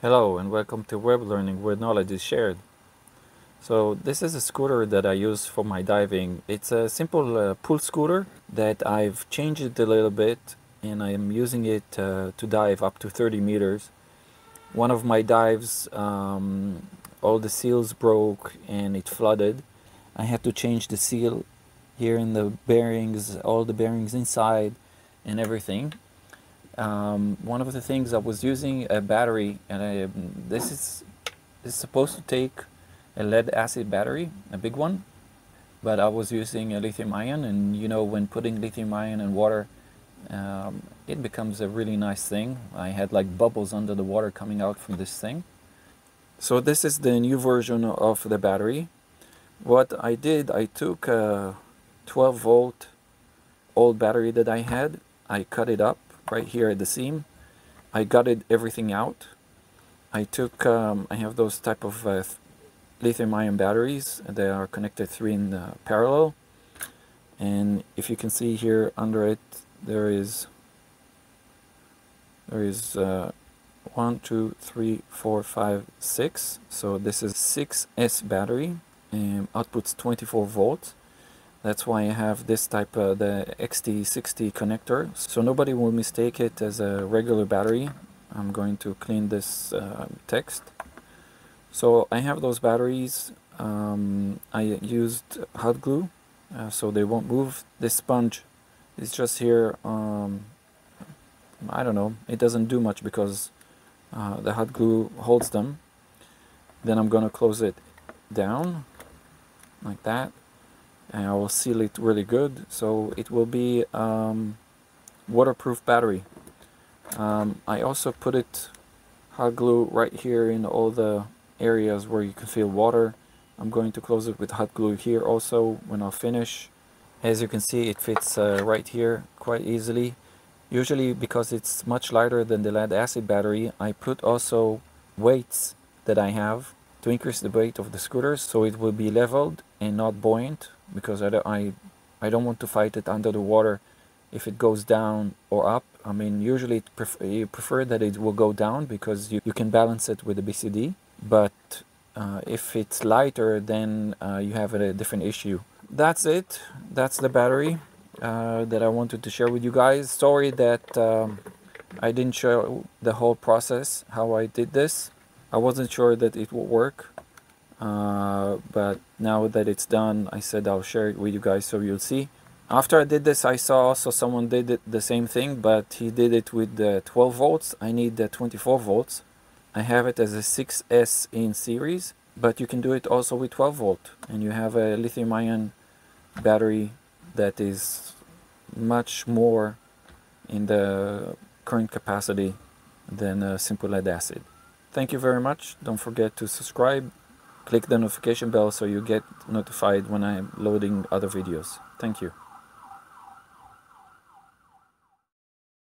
Hello and welcome to Web Learning where knowledge is shared. So this is a scooter that I use for my diving. It's a simple pull scooter that I've changed it a little bit and I'm using it to dive up to 30 meters. One of my dives, all the seals broke and it flooded. I had to change the seal here in the bearings, all the bearings inside and everything. One of the things I was using a battery, and this is supposed to take a lead acid battery, a big one, but I was using a lithium ion, and you know, when putting lithium ion in water, it becomes a really nice thing. I had like bubbles under the water coming out from this thing. So this is the new version of the battery. What I did, I took a 12-volt old battery that I had, I cut it up right here at the seam. I gutted everything out. I took, I have those type of lithium ion batteries. They are connected 3 in parallel. And if you can see here under it, there is 1, 2, 3, 4, 5, 6. So this is 6S battery and outputs 24 volts. That's why I have this type, the XT60 connector, so nobody will mistake it as a regular battery. I'm going to clean this text. So I have those batteries. I used hot glue so they won't move. This sponge is just here. I don't know, it doesn't do much because the hot glue holds them. Then I'm going to close it down like that. And I will seal it really good, so it will be waterproof battery. I also put it hot glue right here in all the areas where you can feel water. I'm going to close it with hot glue here also when I'll finish. As you can see, it fits right here quite easily. Usually, because it's much lighter than the lead acid battery, I put also weights that I have to increase the weight of the scooter so it will be leveled and not buoyant, because I don't want to fight it under the water if it goes down or up. I mean, usually you prefer that it will go down because you can balance it with the BCD, but if it's lighter, then you have a different issue. That's it. That's the battery that I wanted to share with you guys. Sorry that I didn't show the whole process, how I did this. I wasn't sure that it would work. But now that it's done, I said I'll share it with you guys so you'll see. After I did this, I saw also someone did it the same thing, but he did it with the 12 volts. I need the 24 volts. I have it as a 6S in series, but you can do it also with 12 volt. And you have a lithium ion battery that is much more in the current capacity than a simple lead acid. Thank you very much. Don't forget to subscribe. Click the notification bell so you get notified when I'm loading other videos. Thank you.